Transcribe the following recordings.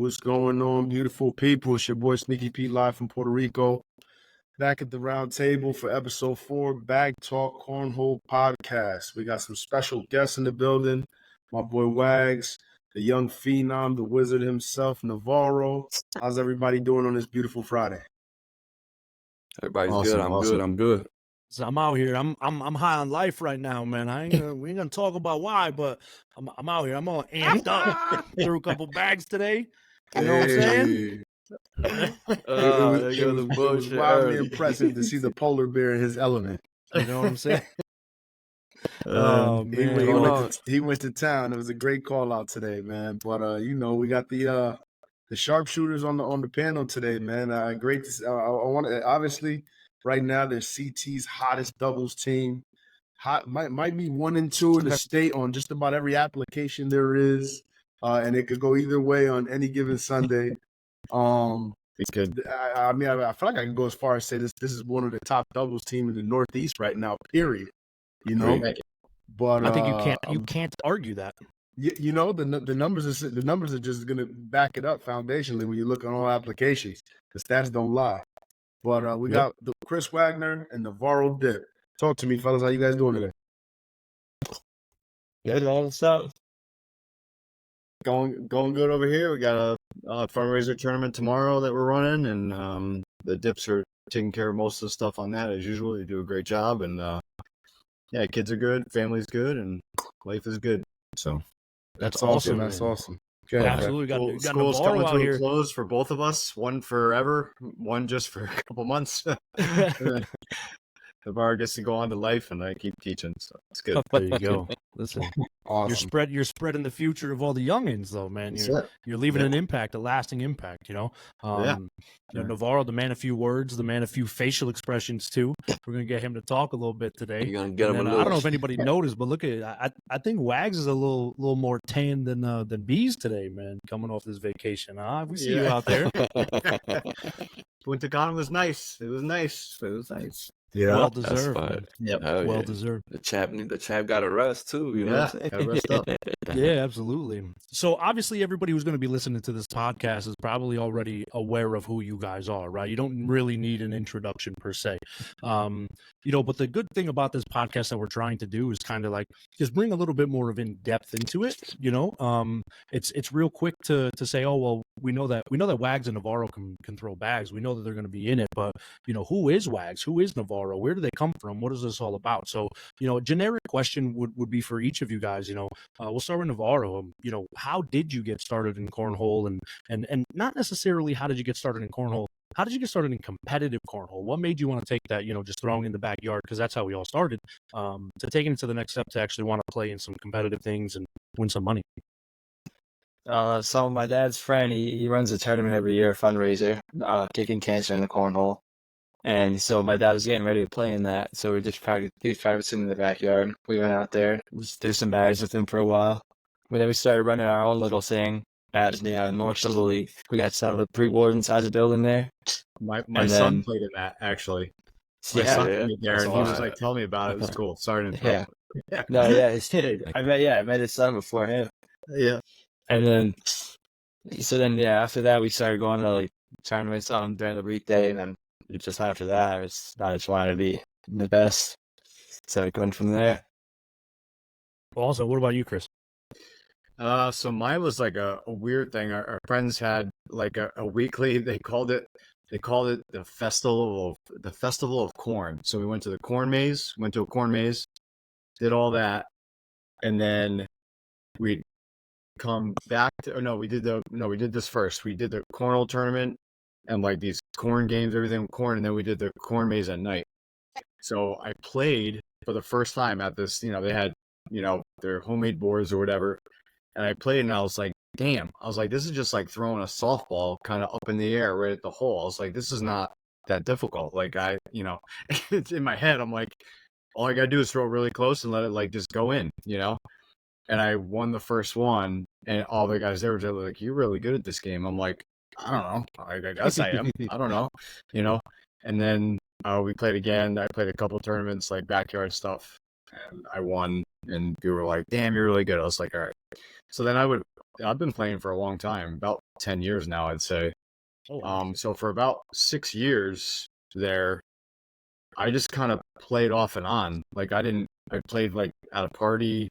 What's going on, beautiful people? It's your boy Sneaky Pete live from Puerto Rico. Back at the round table for episode 4, BagTalk Cornhole Podcast. We got some special guests in the building. My boy Wags, the young phenom, the wizard himself, Navarro. How's everybody doing on this beautiful Friday? Everybody's Awesome, good. I'm good. So I'm out here. I'm high on life right now, man. We ain't gonna talk about why, but I'm out here. I'm all amped up. Threw a couple bags today. You know what I'm saying? It was wildly impressive to see the polar bear in his element. You know what I'm saying? Oh man, he went to town. It was a great call out today, man. But we got the sharpshooters on the panel today, man. Great. I want to obviously right now they're CT's hottest doubles team. Might be 1 and 2 in the state on just about every application there is, and it could go either way on any given Sunday. It could. I mean, I feel like I can go as far as say this is one of the top doubles team in the Northeast right now. Period. You know, but I think you can't argue that. You know, the numbers are just gonna back it up foundationally when you look on all applications. The stats don't lie. But we got the Kris Wagner and Navarro Dip. Talk to me, fellas. How you guys doing today? Good, all the stuff. Going good over here. We got a fundraiser tournament tomorrow that we're running, and the Dips are taking care of most of the stuff on that as usual. They do a great job, and kids are good, family's good, and life is good. So that's awesome. That's awesome. Okay, absolutely. Got school's Navarro coming out to here. a close for both of us. One forever, one just for a couple months. Navarro gets to go on to life, and I keep teaching, so it's good. There you go. Listen, Awesome. you're spreading the future of all the youngins, though, man. You're leaving an impact, a lasting impact. You know, Navarro, the man of few words, the man of few facial expressions too. We're gonna get him to talk a little bit today. You're gonna get him I don't know if anybody noticed, but look at I think Wags is a little more tan than Bees today, man. Coming off this vacation, we see you out there. Went to Ghana was nice. It was nice. Yeah, well deserved. Yep. Well deserved. The chap got a rest too. You know what I'm saying? Gotta rest up. Yeah, absolutely. So obviously everybody who's going to be listening to this podcast is probably already aware of who you guys are, right? You don't really need an introduction per se. But the good thing about this podcast that we're trying to do is kind of like just bring a little bit more of in depth into it. It's real quick to say, oh, well, we know that Wags and Navarro can throw bags. We know that they're going to be in it, but who is Wags? Who is Navarro? Where do they come from? What is this all about? So, a generic question would be for each of you guys. We'll start with Navarro. How did you get started in cornhole, and not necessarily how did you get started in cornhole? How did you get started in competitive cornhole? What made you want to take that, just throwing in the backyard, because that's how we all started, to taking it to the next step to actually want to play in some competitive things and win some money? So my dad's friend, he runs a tournament every year, a fundraiser, kicking cancer in the cornhole. And so my dad was getting ready to play in that. So we just practicing in the backyard. We went out there, did some bags with him for a while. But then we started running our own little thing at North Silver League. We got some of the pre-board inside the building there. My son played in that, actually. My son played there, and he was like, tell me about it. It was cool. Sorry to interrupt. Yeah. No, yeah, I met his son before him. Yeah. And then, after that, we started going to like tournaments during the weekday, and then just after that, I just wanted to be the best. So going from there. Also, what about you, Kris? So mine was like a weird thing. Our friends had like a weekly. They called it the festival of corn. So we went to a corn maze, did all that, and then we'd come back to. We did this first. We did the cornhole tournament and like these corn games, everything with corn, and then we did the corn maze at night. So I played for the first time at this. They had their homemade boards or whatever. And I played, and I was like, damn. I was like, this is just like throwing a softball kind of up in the air right at the hole. I was like, this is not that difficult. Like, it's in my head. I'm like, all I got to do is throw it really close and let it like just go in, And I won the first one, and all the guys there were like, you're really good at this game. I'm like, I don't know. I guess I am. I don't know, And then we played again. I played a couple tournaments, like backyard stuff, and I won. And people were like, damn, you're really good. I was like, all right. So then I've been playing for a long time, about about 10 years now, I'd say. Oh, wow. So for about 6 years there, I just kind of played off and on. Like I played like at a party,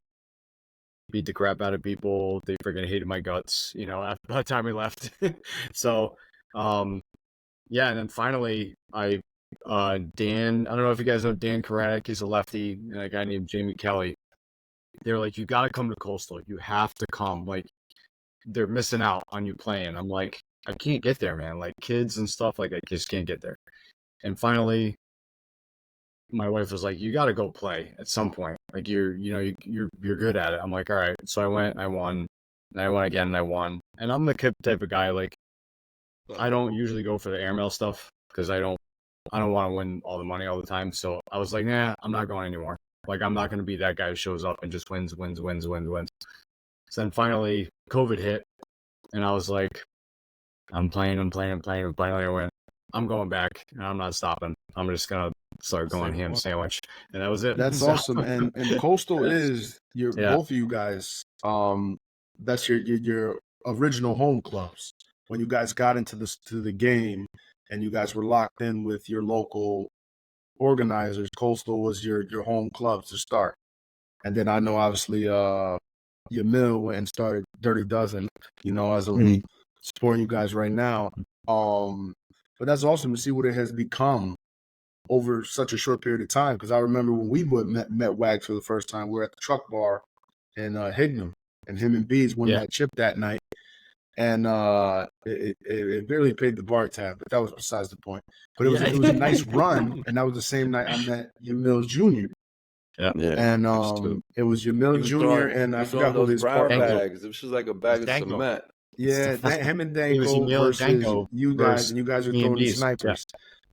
beat the crap out of people. They freaking hated my guts, by the time we left. So, yeah. And then finally Dan, I don't know if you guys know Dan Karanek. He's a lefty, and a guy named Jamie Kelly. They're like, you got to come to Coastal. You have to come. Like, they're missing out on you playing. I'm like, I can't get there, man. Like kids and stuff, like I just can't get there. And finally, my wife was like, you got to go play at some point. Like you're good at it. I'm like, all right. So I went, I won, and I went again, and I won. And I'm the type of guy, like, I don't usually go for the airmail stuff because I don't want to win all the money all the time. So I was like, nah, I'm not going anymore. Like, I'm not going to be that guy who shows up and just wins. So then finally COVID hit, and I was like, I'm playing, and finally I went, I'm going back, and I'm not stopping. I'm just going to start going ham sandwich. And that was it. That's awesome. And Coastal is both of you guys. That's your original home clubs. When you guys got into the game and you guys were locked in with your local organizers, Coastal was your home club to start. And then I know obviously Yamil went and started Dirty Dozen, as a supporting you guys right now. But that's awesome to see what it has become over such a short period of time. Because I remember when we met Wags for the first time, we were at the truck bar in Hignum, and him and Bees won that chip that night. And it barely paid the bar tab, but that was besides the point. But it was a nice run, and that was the same night I met Yamil Jr. Yeah. And it was Yamil Jr. and I forgot who his brown partner. bags. It was just like a bag of cement. Yeah, him and Danko versus you guys, and you guys were me and throwing the Beast. snipers.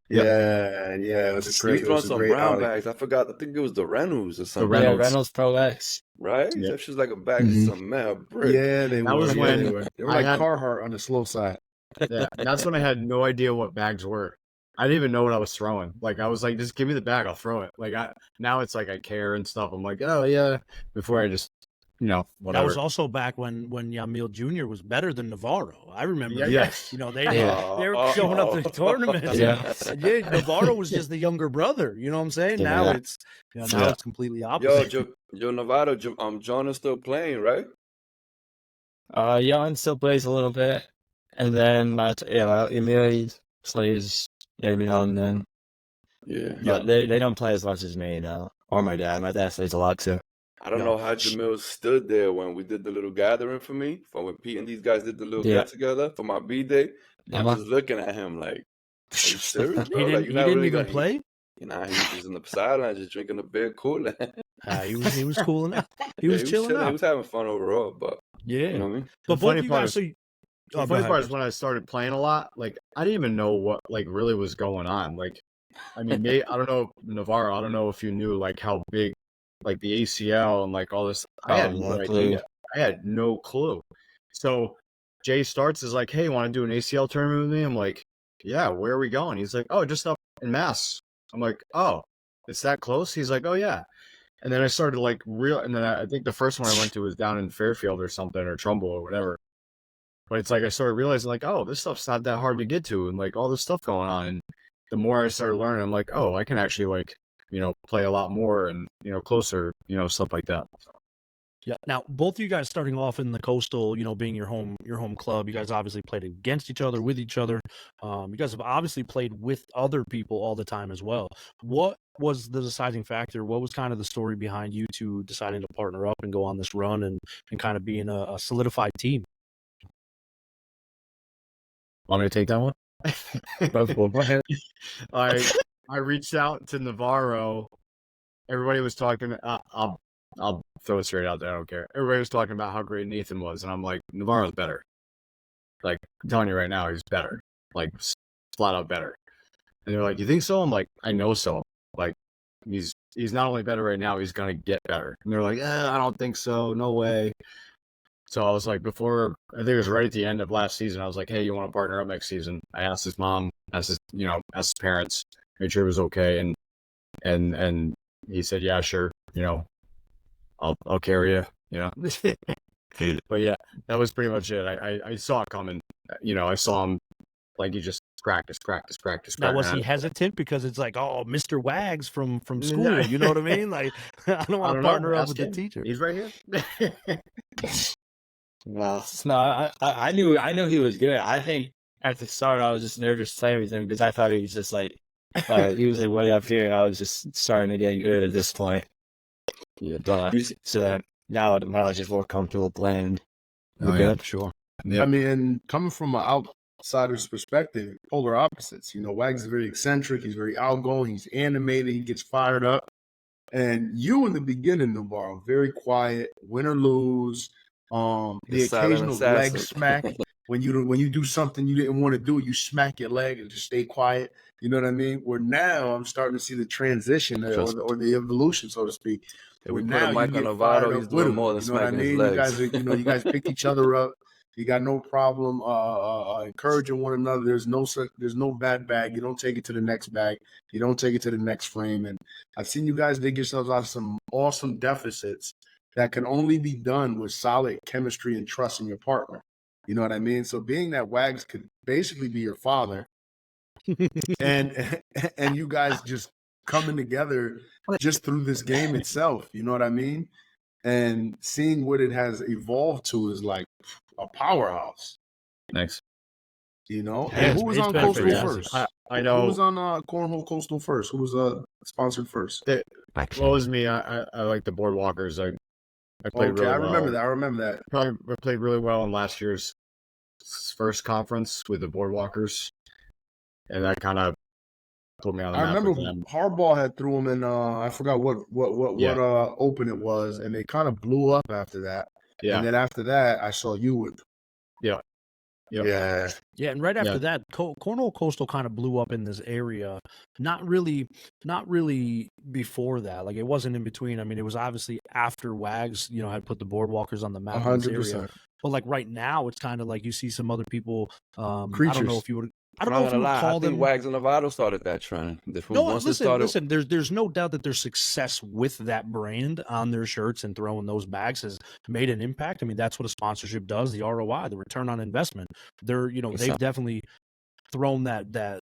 Yeah. Yeah, it was a You great. It throwing was a some great brown outing. bags. I forgot. I think it was the Reynolds or something. Reynolds. Yeah, Reynolds Pro X. Right? Yeah. That's just like a bag of cement, a brick. Yeah, they That were. was Yeah, when they were I like had- Carhartt on the slow side. Yeah, that's when I had no idea what bags were. I didn't even know what I was throwing. Like, I was like, just give me the bag, I'll throw it. Like, now it's like I care and stuff. I'm like, oh yeah. Before I just, whatever. That was also back when Yamil Jr. was better than Navarro. I remember. Yeah, yes. They were showing up to tournaments. Yeah. Yeah, Navarro was just the younger brother. You know what I'm saying? Yeah. Now it's it's completely opposite. Yo, Navarro, John is still playing, right? Jan still plays a little bit, and then Emil plays every now and then. Yeah. But they don't play as much as me now, or my dad. My dad plays a lot too. I don't know how Jamil stood there when we did the little gathering for me, for when Pete and these guys did the little get together for my B-Day. I'm just looking at him like, are you serious, bro? He didn't even play? He was just in the sideline, just drinking a beer, cooling. He was cool enough. He was chilling out. He was having fun overall, but yeah. You know what I mean? But both of you guys, the funny part is when I started playing a lot, like I didn't even know what like really was going on. Like, I mean, I don't know, Navarro. I don't know if you knew like how big, like the ACL and like all this. I had no idea. I had no clue. So Jay starts is like, "Hey, want to do an ACL tournament with me?" I'm like, "Yeah, where are we going?" He's like, "Oh, just up in Mass." I'm like, "Oh, it's that close?" He's like, "Oh yeah." And then I started like and then I think the first one I went to was down in Fairfield or something, or Trumbull or whatever. But it's like I started realizing like, oh, this stuff's not that hard to get to, and like all this stuff going on. And the more I started learning, I'm like, oh, I can actually like, play a lot more and closer, stuff like that. Yeah. Now, both of you guys starting off in the Coastal, being your home club, you guys obviously played against each other, with each other. You guys have obviously played with other people all the time as well. What was the deciding factor? What was kind of the story behind you two deciding to partner up and go on this run and kind of being a solidified team? Want me to take that one? Go ahead. I reached out to Navarro. Everybody was talking. I'll throw it straight out there. I don't care. Everybody was talking about how great Nathan was, and I'm like, Navarro's better. Like, I'm telling you right now, he's better. Like, flat out better. And they're like, you think so? I'm like, I know so. Like, he's not only better right now, he's gonna get better. And they're like, I don't think so. No way. So I was like, I think it was right at the end of last season, I was like, hey, you want to partner up next season? I asked his mom, asked his parents, made sure it was okay, and he said, yeah, sure, I'll carry you, But yeah, that was pretty much it. I saw it coming, I saw him like he just practice. Now, was he hesitant because it's like, oh, Mr. Wags from school? You know what I mean? Like, I don't want to partner up with the teacher. He's right here. Well, no, I knew he was good. I think at the start I was just nervous playing with him because I thought he was just like he was like way up here. I was just starting to get good at this point. Yeah, So that now I just more comfortable playing. Yeah, sure. Yep. I mean, and coming from an outsider's perspective, polar opposites. Wags is very eccentric. He's very outgoing. He's animated. He gets fired up. And you in the beginning, Navarro, very quiet, win or lose. The occasional leg smack. When you do something you didn't want to do, you smack your leg and just stay quiet. You know what I mean? Where now I'm starting to see the transition or the evolution, so to speak. If we put a mic on Navarro, he's doing more than smacking his legs. You guys pick each other up. You got no problem encouraging one another. There's no bad bag. You don't take it to the next bag. You don't take it to the next frame. And I've seen you guys dig yourselves out of some awesome deficits that can only be done with solid chemistry and trust in your partner. You know what I mean? So being that Wags could basically be your father, and you guys just coming together just through this game itself. You know what I mean? And seeing what it has evolved to is like a powerhouse. Thanks. And who was on Coastal first? I know. Who was on Cornhole Coastal first? Who was sponsored first? Well, it was me. I like the Boardwalkers. I played really well. I remember that. Probably played really well in last year's first conference with the Boardwalkers, and that kind of put me on the map. I remember with them. Hardball had threw him in. I forgot what open it was, and they kind of blew up after that. Yeah. And then after that, I saw you with. Yeah. Yeah. Yeah, and right after that, Cornhole Coastal kind of blew up in this area. Not really before that. Like, it wasn't in between. I mean, it was obviously after Wags, had put the Boardwalkers on the map in this area. But like right now, it's kind of like you see some other people. Creatures. I don't know if you would. I don't know if you would call them. Wags and Navarro started that trend. Listen. There's no doubt that their success with that brand on their shirts and throwing those bags has made an impact. I mean, that's what a sponsorship does. The ROI, the return on investment. They've definitely thrown that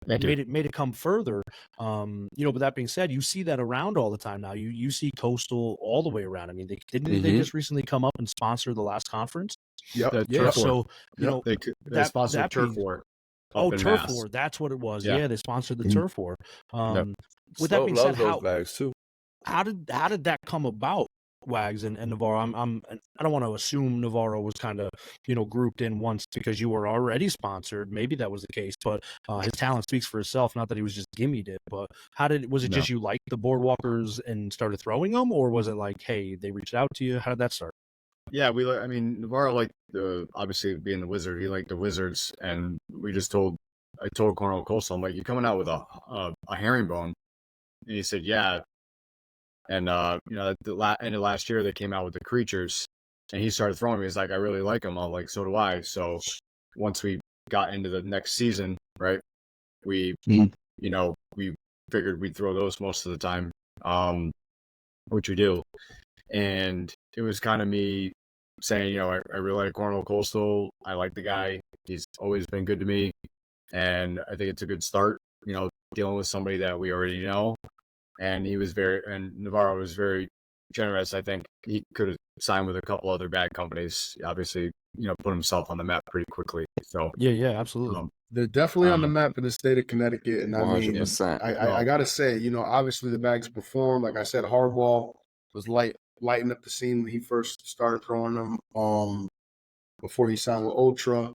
made it come further. But that being said, you see that around all the time now. You see Coastal all the way around. I mean, they just recently come up and sponsor the last conference? Yep. Yeah. So they sponsored Turf War. Turf War, that's what it was. Yeah, they sponsored the Turf War. With that being said, how did that come about, Wags and Navarro? I don't want to assume Navarro was kind of grouped in once because you were already sponsored. Maybe that was the case, but his talent speaks for itself. Not that he was just gimmied it, but was it just you liked the Boardwalkers and started throwing them, or was it like, hey, they reached out to you? How did that start? Yeah, Navarro liked obviously being the Wizard. He liked the Wizards, and I told Cornhole Coastal, I'm like, you coming out with a herringbone? And he said, yeah. And at the end of last year, they came out with the Creatures, and he started throwing me. He's like, I really like them. I'm like, so do I. So once we got into the next season, right, we figured we'd throw those most of the time, which we do. And it was kind of me saying, I really like Cornhole Coastal. I like the guy. He's always been good to me. And I think it's a good start, dealing with somebody that we already know. And Navarro was very generous. I think he could have signed with a couple other bad companies. Obviously, put himself on the map pretty quickly. So yeah, absolutely. They're definitely on the map in the state of Connecticut. And 100%. I got to say, obviously the bags performed. Like I said, Hardball was lighting up the scene when he first started throwing them before he signed with Ultra.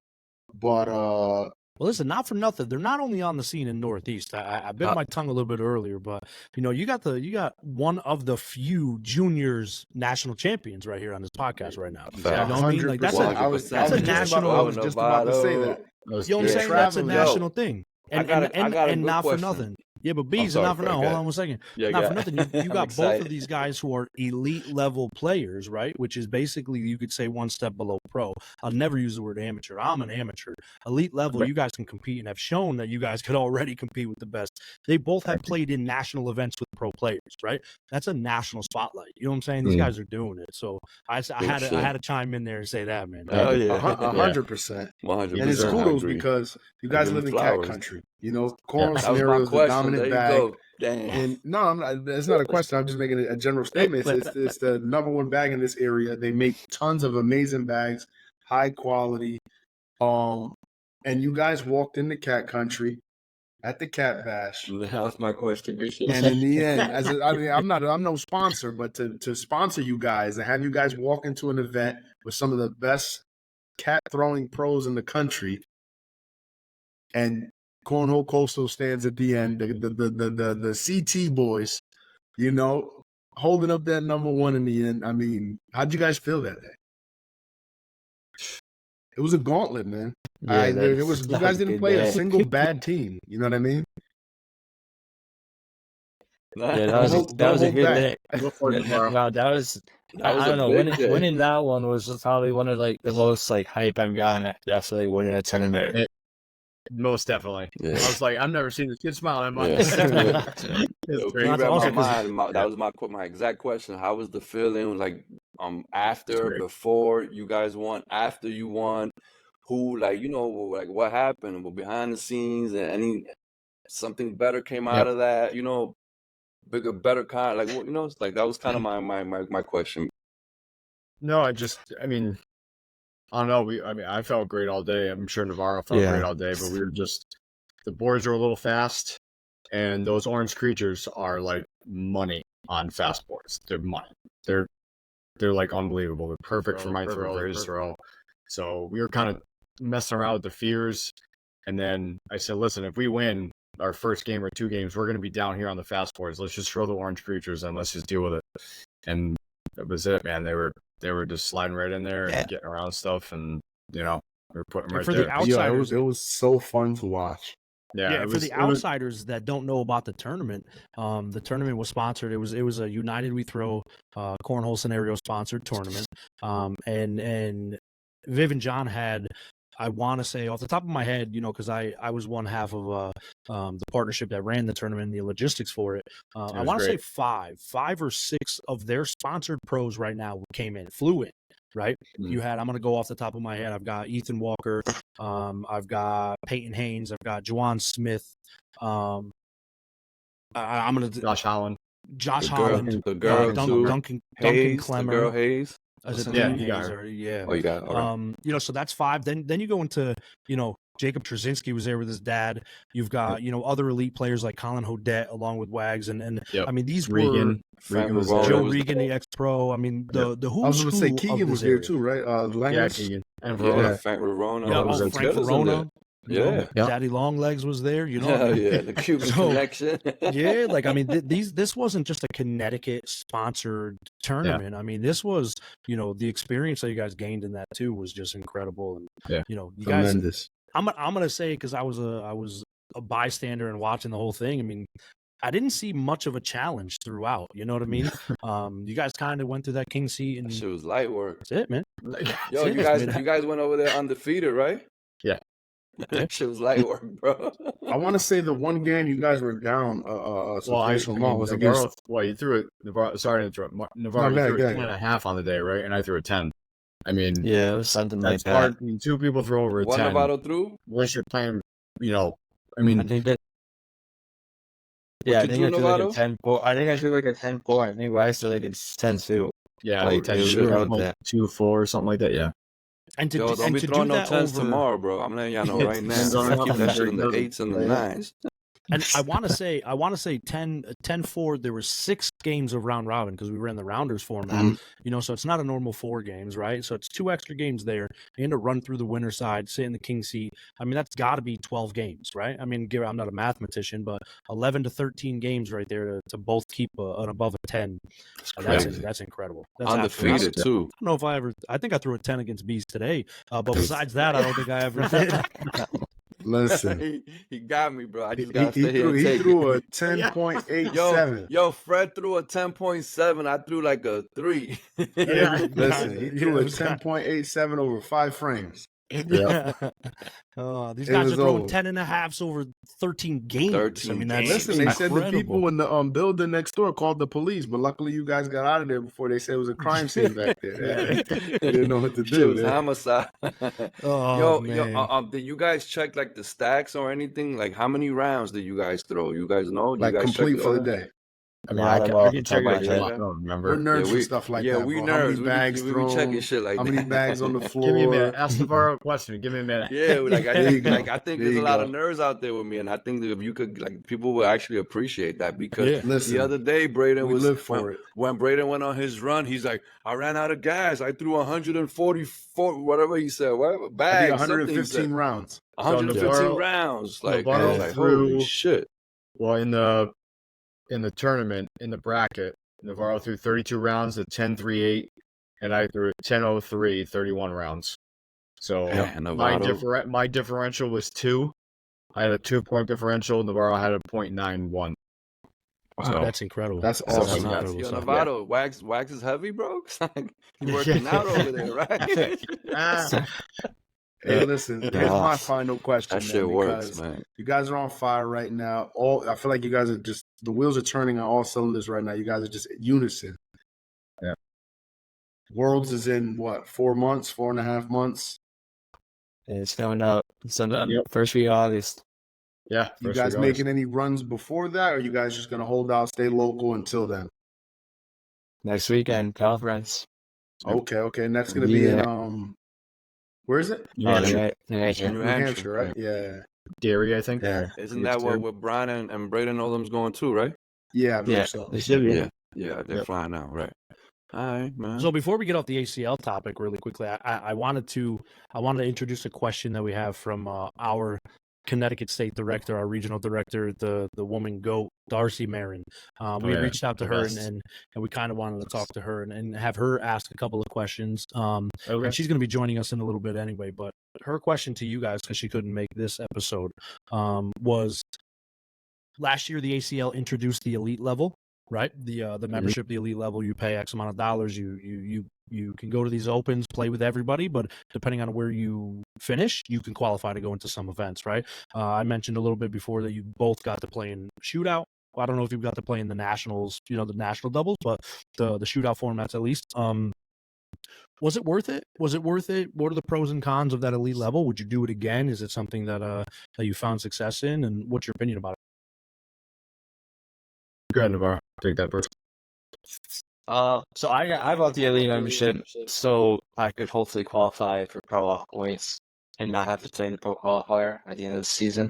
But well, listen, not for nothing, they're not only on the scene in Northeast. I bit my tongue a little bit earlier, but you got one of the few juniors national champions right here on this podcast right now. You know what I mean? Like that's a national. I was just about to say that. You know what I'm saying? That's a national thing. And not for nothing. Yeah, but Bees, sorry, not for Frank, now. go Hold ahead. on one second. Yeah, Not yeah. for nothing. You I'm got both excited. of these guys who are elite level players, right? Which is basically, you could say, one step below pro. I'll never use the word amateur. I'm an amateur. Elite level, you guys can compete and have shown that you guys could already compete with the best. They both have played in national events with pro players, right? That's a national spotlight. You know what I'm saying? These guys are doing it. So I had to chime in there and say that, man. Oh yeah, 100%. 100%. And it's I kudos agree. because you I guys give live him in cat flowers. country. You know, cornhole That was scenario my is the question. dominant There you bag. go. Damn. And no, I'm not, it's not a question. I'm just making a general statement. It's the number one bag in this area. They make tons of amazing bags, high quality. And you guys walked into cat country at the cat bash. that was my question. And in the end, I'm no sponsor, but to sponsor you guys and have you guys walk into an event with some of the best cat throwing pros in the country, and Cornhole Coastal stands at the end, the CT boys, you know, holding up that number one in the end. I mean, how'd you guys feel that day? It was a gauntlet, man. You guys didn't play a single bad team. You know what I mean? Yeah, that was a good day. Wow, that was That was I don't know. big day. Winning that one was probably one of like the most like hype I've gotten at definitely winning a tournament. Most definitely. Yeah. I was like, I've never seen this kid smile that much. Yeah. It's Yo, great. you read awesome, my mind. That was my exact question. How was the feeling? Like after, before you guys won, after you won, who like like what happened? Well, behind the scenes, and something better came out of that. Bigger, better kind. Like it's like that was kind of my question. No, I mean, I don't know. I felt great all day. I'm sure Navarro felt great all day, but we were the boards are a little fast, and those orange creatures are like money on fast boards. They're money. They're like unbelievable. They're perfect for my throw, his throw. So we were kind of messing around with the fears, and then I said, listen, if we win our first game or two games, we're going to be down here on the fast boards. Let's just throw the orange creatures and let's just deal with it. And that was it, man. They were just sliding right in there and getting around stuff, and we were putting them right for there. the outsiders, it was so fun to watch. Yeah, for the outsiders that don't know about the tournament was sponsored. It was a United We Throw cornhole scenario sponsored tournament. And Viv and John had, I want to say off the top of my head, because I was one half of the partnership that ran the tournament and the logistics for it. I want to say five or six of their sponsored pros right now flew in. Right, you had. I'm gonna go off the top of my head. I've got Ethan Walker. I've got Peyton Haynes. I've got Juwan Smith. I'm gonna Josh Holland. The girl Duncan Hayes, Clemmer. The girl Hayes. Is it Yeah, Hayes? Oh, you got it. All right. So that's five. Then you go into Jacob Trzynski was there with his dad. You've got other elite players like Colin Hodet along with Wags and I mean these Regan was Joe Regan, the ex-pro. I mean the who's I was going to say who Keegan of was this there area. too, right? Langers? Keegan and Yeah, Frank Verona. Frank Verona. Yeah. Daddy Longlegs was there. The Cuban connection. Yeah, like I mean, this wasn't just a Connecticut sponsored tournament. I mean, this was the experience that you guys gained in that too was just incredible. And you Tremendous. guys, I'm gonna say because I was a bystander and watching the whole thing. I mean, I didn't see much of a challenge throughout. You know what I mean? You guys kind of went through that king seat and Shit was light work. that's it, man. Yo, you guys went over there undefeated, right? Yeah. That shit was light work, bro. I want to say the one game you guys were down. Was against. Navarro, well, you threw it. Navarro, sorry to interrupt. Navarro threw a 10.5 on the day, right? And I threw a 10. I mean, yeah, it was something like that's that. hard. I mean, two people throw over a What 10. Navarro threw? Unless you're playing, I I mean, think that. Yeah, I you think do, I threw Navarro? like a 10-4. I think I threw like a 10-4. I think Rice threw like a 10-2. yeah, Like, like 10, it was sure, about like that. 2-4 or something like that. Yeah. And to, Yo, don't and be to throwing do no that 10s over tomorrow, bro. I'm letting y'all know right now. Depends on Keep that shit in the how- 8s and the 9s. And I want to say 10-4. There were 6 games of round robin because we ran the rounders format. So it's not a normal 4 games, right? So it's 2 extra games there. And to run through the winner side, sit in the king seat. I mean, that's got to be 12 games, right? I mean, I'm not a mathematician, but 11 to 13 games right there to both keep an above a 10. That's incredible. That's Undefeated, too. I don't know if I think I threw a 10 against Bees today. But besides that, I don't think I ever did. Listen, he got me, bro. I he, just gotta he stay here threw and he take threw a it. 10.87. Yo, Fred threw a 10.7. I threw like a 3. Yeah. Listen, he threw a it was kind 10.87 over 5 frames. Yeah. These It guys was are throwing over. 10.5s over 13 games. 13 I mean, that's games. Listen, they said the incredible. people in the building next door called the police, but luckily you guys got out of there before they said it was a crime scene back there. They didn't know what to Shit do. was homicide. Oh, Yo, man. did you guys check like the stacks or anything? Like how many rounds did you guys throw? You guys know? Do you Like guys check complete it for all the that? day. I mean, Yeah, I I don't can, know I off the can top check of my it. head. I don't We're remember. nerds for stuff like that, we bro. How many nerds. bags We be checking thrown? shit like How that. many bags on the floor? Give me a minute. Ask Navarro a question. Give me a minute. Yeah, like There you go. I think There there's a you lot go. of nerds out there with me, and I think that if you could, like, people will actually appreciate that because Yeah. Listen, the other day Braden we was live for it. when Braden went on his run, he's like, I ran out of gas. I threw 144, whatever he said, whatever I think bags, something he said, 115 rounds. 115 Navarro- rounds. Like, Navarro I was like, holy threw- shit. Well, in the tournament, in the bracket, Navarro threw 32 rounds at 10.38, and I threw 10.03, 31 rounds. So Yeah, my Navarro. my differential was 2. I had a 2-point differential. Navarro had a .91. Wow, So- that's incredible. That's That's awesome. Nuts. incredible Yo, stuff. Navarro, wax is heavy, bro. You working out over there, right? Hey, listen, here's my final question, That man, shit works, because man. you guys are on fire right now. I feel like you guys are just, the wheels are turning on all cylinders right now. You guys are just unison. Yeah. Worlds is in what, 4 months, 4.5 months? It's coming out. Sometime Yep. first week of August. Yeah. You first guys week of August. making any runs before that, or you guys just gonna hold out, stay local until then? Next weekend, conference. Okay, and that's gonna be in where is it? New Hampshire. New Hampshire. New Hampshire, right? Yeah. Dairy, I think. Yeah. Isn't that what Brian and Braden all them's going to, right? Yeah, I believe Yeah, so. they should be. Yeah, they're Yep. flying out, right? All right, man. So before we get off the ACL topic really quickly, I wanted to introduce a question that we have from our Connecticut State Director, our regional director, the woman GOAT, Darcy Marin. We reached out to her and we kind of wanted to talk to her and have her ask a couple of questions. And she's going to be joining us in a little bit anyway. But her question to you guys, because she couldn't make this episode, was last year the ACL introduced the elite level. Right, the membership, the elite level, you pay X amount of dollars. You can go to these opens, play with everybody, but depending on where you finish, you can qualify to go into some events. Right. I mentioned a little bit before that you both got to play in shootout. I don't know if you've got to play in the nationals, the national doubles, but the shootout formats at least. Was it worth it? Was it worth it? What are the pros and cons of that elite level? Would you do it again? Is it something that you found success in? And what's your opinion about it? Go ahead, Navarro. Take that first. So I bought the elite membership so I could hopefully qualify for pro off points and not have to play in the pro qualifier at the end of the season.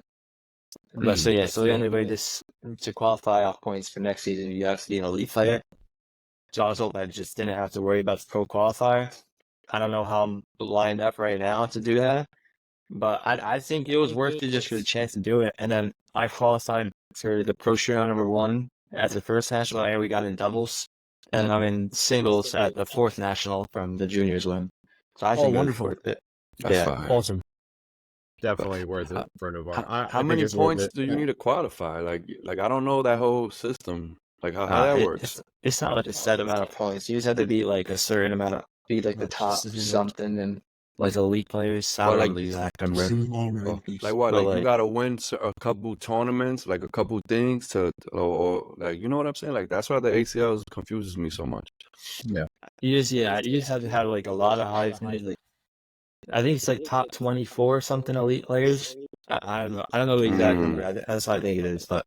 But so the only way to qualify off points for next season, you have to be an elite player. So I was hoping I just didn't have to worry about the pro qualifier. I don't know how I'm lined up right now to do that, but I think it was worth it just for the chance to do it. And then I qualified for the pro shootout number 1 at the first national, and we got in doubles. And I'm in singles at the 4th national from the juniors win. So I think wonderful. It was worth it. That's fine. Awesome. Definitely worth it for Navarro. How many points do you need to qualify? Like I don't know that whole system. Like how that works. It's not like a set amount of points. You just have to be like a certain amount, be like the top something, and like elite players. I don't know the exact number. Like what? But Like you gotta win a couple tournaments, like a couple things or like you know what I'm saying? Like that's why the ACL confuses me so much. You just have to have like a lot of high finish. Like, I think it's like top 24 or something elite players. I don't know. I don't know the exact number. That's how I think it is, but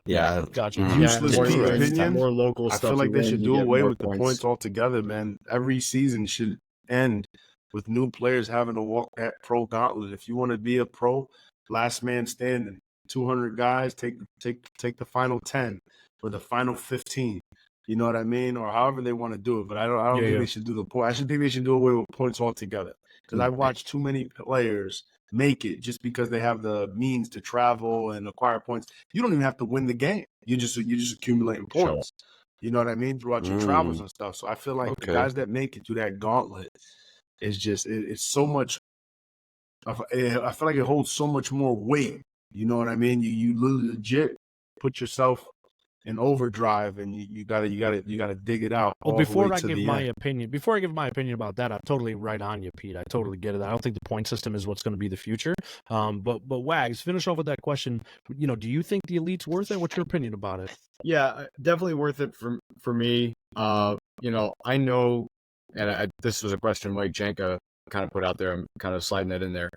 yeah, Gotcha. Useless more, opinion. more local I stuff. feel like you they win, should you do get away more with the points altogether, man. Every season should end with new players having to walk that pro gauntlet. If you want to be a pro, last man standing, 200 guys, take the final 10 or the final 15. You know what I mean? Or however they want to do it. But I don't think they should do the point. I should think they should do away with points altogether. Because I've watched too many players make it just because they have the means to travel and acquire points. You don't even have to win the game. You're just accumulating points. You know what I mean? Throughout your travels and stuff. So I feel like the guys that make it through that gauntlet is just it's so much I feel like it holds so much more weight. You know what I mean? You legit put yourself in overdrive, and you gotta dig it out. Well, all the before way I to give the my end. opinion about that, I'm totally right on you, Pete. I totally get it. I don't think the point system is what's going to be the future. But Wags, finish off with that question. You know, do you think the elite's worth it? What's your opinion about it? Yeah, definitely worth it for me. You know, I know, and this was a question Mike Janka kind of put out there. I'm kind of sliding that in there.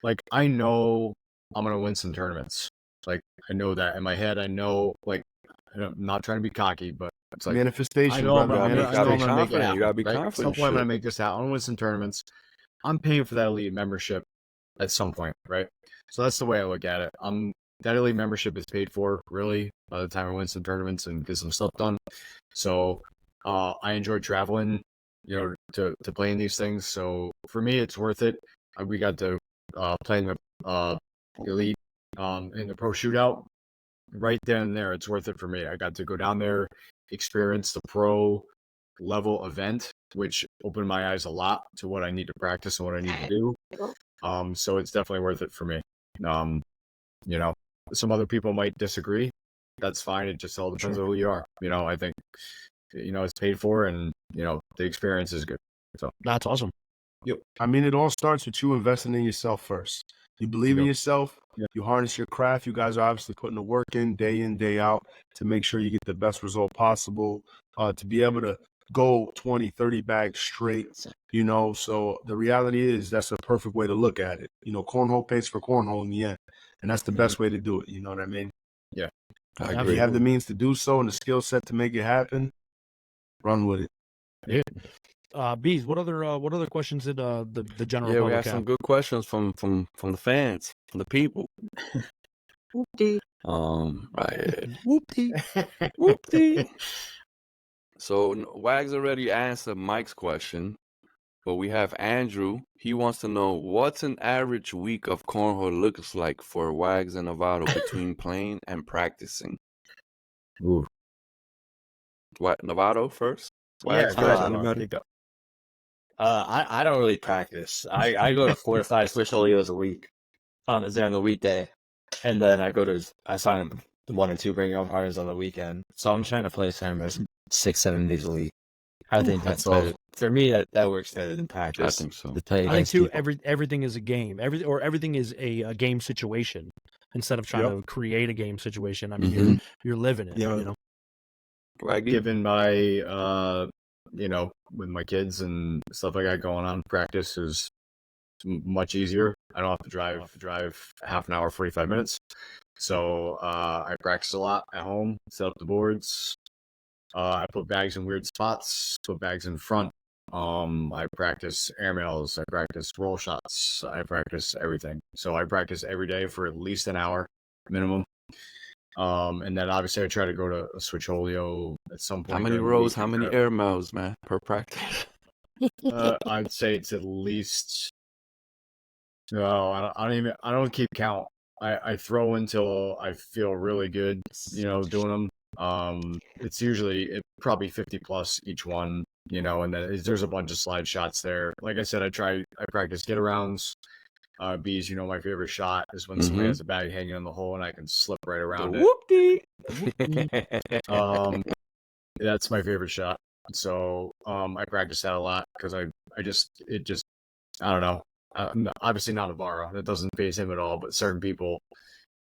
Like, I know I'm gonna win some tournaments. Like, I know that in my head. I know, like, I'm not trying to be cocky, but it's like I Manifestation, know I'm brother. gonna, I know I'm gonna make it confident. happen. You gotta be right? At some confident. point, I'm gonna Shit. make this happen. I'm gonna win some tournaments. I'm paying for that elite membership at some point, right? So that's the way I look at it. That elite membership is paid for, really, by the time I win some tournaments and get some stuff done. So I enjoy traveling, you know, to play in these things. So for me, it's worth it. We got to play in the elite in the pro shootout. Right then and there, it's worth it for me. I got to go down there, experience the pro level event, which opened my eyes a lot to what I need to practice and what I need to do. So it's definitely worth it for me. You know, some other people might disagree. That's fine. It just all depends on who you are. You know, I think, you know, it's paid for, and, you know, the experience is good. So That's awesome. Yep. I mean, it all starts with you investing in yourself first. You believe in yourself. Yep. You harness your craft. You guys are obviously putting the work in, day out, to make sure you get the best result possible, to be able to go 20, 30 bags straight, you know. So the reality is that's a perfect way to look at it. You know, cornhole pays for cornhole in the end, and that's the best way to do it. You know what I mean? Yeah. I If agree. you have the means to do so and the skill set to make it happen, run with it. Yeah. Bees, what other questions did the general Yeah, we public have some good questions from the fans, from the people. Whoop-dee. Right. Whoop-dee. Whoop-dee. So Wags already answered Mike's question, but we have Andrew. He wants to know what's an average week of cornhole looks like for Wags and Navarro between playing and practicing. Ooh. What, Navarro first? Wags go first. ahead, Anybody? There you go. I don't really practice. I go to 4 to 5 Swiss Oleos a week. Is there on the weekday, and then I sign 1 or 2 bring your own partners on the weekend. So I'm trying to play tournaments 6, 7 days a week. I think that's better. For me, that works better than practice. I think so. To play I think against too. people. Everything is a game. Everything is a game situation instead of trying to create a game situation. I mean, you're living it. Yeah. You know. Waggy? Given my you know, with my kids and stuff I got going on, practice is much easier. I don't have to drive half an hour, 45 minutes. So I practice a lot at home, set up the boards. I put bags in weird spots, put bags in front. I practice airmails, I practice roll shots, I practice everything. So I practice every day for at least an hour minimum. And then obviously I try to go to a Switcholio at some point. How many during the rows, week. how many air miles, man, per practice? I'd say it's at least. No, I don't keep count. I throw until I feel really good, you know, doing them. It's usually probably 50 plus each one, you know, and then there's a bunch of slide shots there. Like I said, I practice get arounds. Bees, you know, my favorite shot is when somebody has a bag hanging in the hole and I can slip right around it. Whoop-dee. That's my favorite shot. So I practice that a lot because I don't know. Obviously not Navarro. That doesn't phase him at all. But certain people,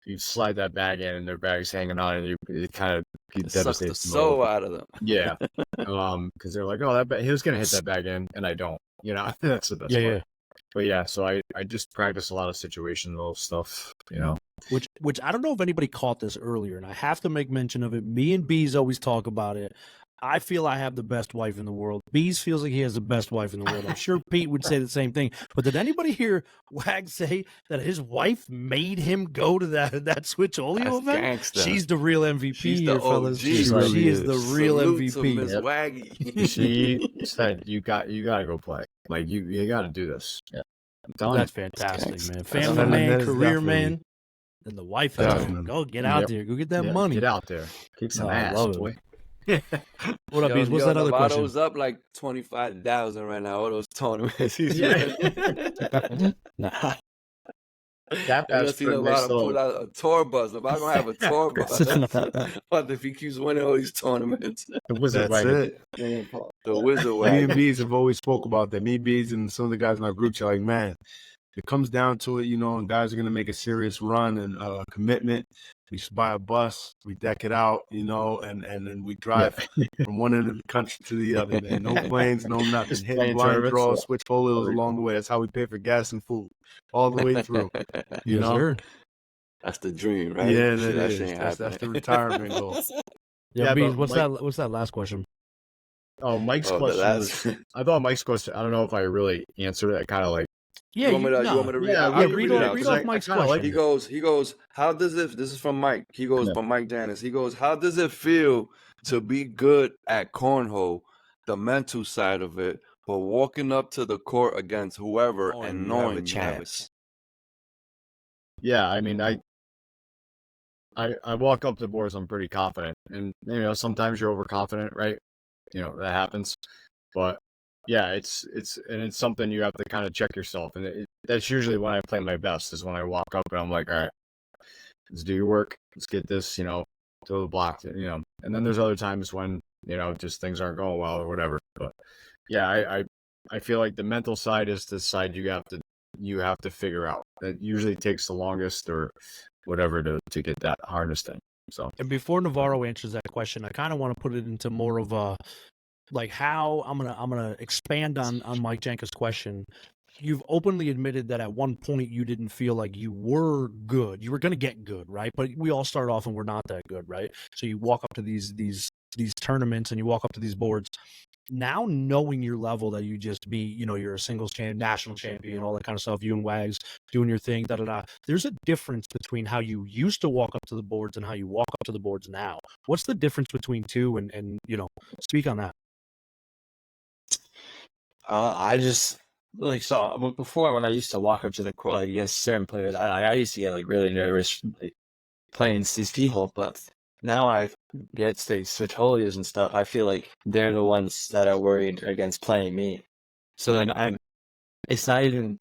you slide that bag in and their bag's hanging on, and it kind of It sucks the devastates them. soul out of them. Yeah. Because they're like, oh, he was gonna hit that bag in, and I don't. You know, that's the best part. Yeah. But yeah, so I just practice a lot of situational stuff. You know. Which I don't know if anybody caught this earlier, and I have to make mention of it. Me and Bees always talk about it. I feel I have the best wife in the world. Bees feels like he has the best wife in the world. I'm sure Pete would say the same thing. But did anybody hear Wag say that his wife made him go to that Switch Oleo event? Gangsta. She's the real MVP She's here, the fellas. OG. She is the real Salute to MVP. Miss Yep. Waggy. She said, "You got to go play. Like you got to do this." Yeah, I'm telling That's you. fantastic, man. That's Family definitely- man, that is career definitely- man, and the wife. has Definitely. Go get out Yep. there. Go get that Yeah, money. Get out there. Kick some Oh, I ass, love it. boy. What up, Bees? What's that other question? Navarro's up like 25,000 right now. All those tournaments. He's Yeah. Nah. That I match see put a nice Navarro pull little. out a tour bus. Navarro gonna have a tour bus. What if he keeps winning all these tournaments? The Wizard That's Wagon. it. The Wizard Me Wagon. and Bees have always spoke about that. Me, Bees, and some of the guys in our group chat, like, man, it comes down to it, and guys are going to make a serious run and commitment. We just buy a bus, we deck it out, and then we drive from one end of the country to the other, man. No planes, no nothing. Just Hitting playing blind tournaments. draws, switch folios along the way. That's how we pay for gas and food all the way through. You Yes, know? sir. That's the dream, right? Yeah, Shit, that shit is. ain't That's the happening. retirement goal. Yeah, Yeah, Beans, but what's Mike- What's that last question? Oh, Mike's Oh, question that's. was. I thought Mike's question. I don't know if I really answered it. I kind of like. Yeah, You want me to read? Yeah, I'll yeah, read read it off, out. read So off Mike's I kinda like question. he goes, how does it, this is from Mike. He goes, Yeah. from Mike Dennis. He goes, how does it feel to be good at cornhole, the mental side of it, but walking up to the court against whoever and knowing you have a chance? Yeah, I mean, I walk up to boards. I'm pretty confident, and sometimes you're overconfident, right? That happens, but yeah, it's something you have to kind of check yourself, and that's usually when I play my best is when I walk up and I'm like, all right, let's do your work, let's get this, to the block, and then there's other times when just things aren't going well or whatever. But yeah, I feel like the mental side is the side you have to figure out. That usually takes the longest or whatever to get that harnessed thing. So And before Navarro answers that question, I kind of want to put it into more of a like how I'm gonna expand on Mike Janka's question. You've openly admitted that at one point you didn't feel like you were good. You were gonna get good, right? But we all start off and we're not that good, right? So you walk up to these tournaments and you walk up to these boards. Now knowing your level that you just beat, you're a singles champion, national champion, all that kind of stuff, you and Wags doing your thing, There's a difference between how you used to walk up to the boards and how you walk up to the boards now. What's the difference between two and speak on that? I just before when I used to walk up to the court against certain players, I used to get really nervous playing these people, but now I get the Svitolias and stuff. I feel like they're the ones that are worried against playing me. So then it's not even.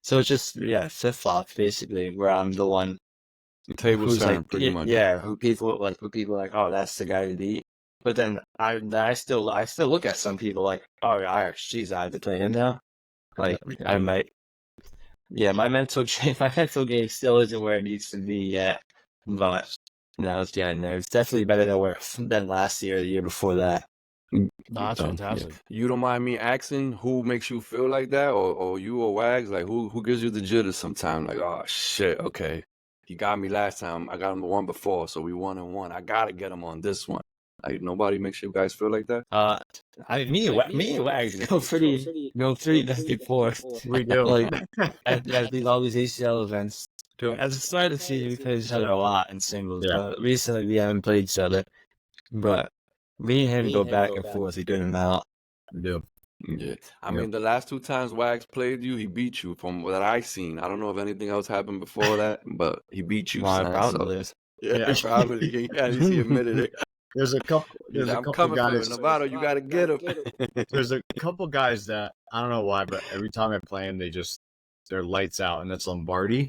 So it's just flip flop basically, where I'm the one The tables who's turn pretty much. who people like, oh, that's the guy to beat. But then I still look at some people like, oh, I have to play him now. Like I might, my mental game still isn't where it needs to be yet. But it's definitely better than last year or the year before that. That's fantastic. You don't mind me asking who makes you feel like that, or you or Wags? Like who gives you the jitters sometimes? Like, oh shit, okay, he got me last time. I got him the one before, so we 1-1. I gotta get him on this one. Like nobody makes you guys feel like that. Me and Wags go pretty back and forth. we do. Like at all these ACL events. At the start of the season, we played each other a lot in singles, but recently we haven't played each other. But me and him go back and forth a good amount. We do. Yeah, I mean the last 2 times Wags played you, he beat you. From what I seen, I don't know if anything else happened before that, but he beat you. Well, son, probably so- is. Yeah, probably. At least he admitted it. There's a couple. He's There's like, a I'm couple coming for you, guys. Navarro. You gotta get him. There's a couple guys that I don't know why, but every time I play him, they're lights out, and that's Lombardi.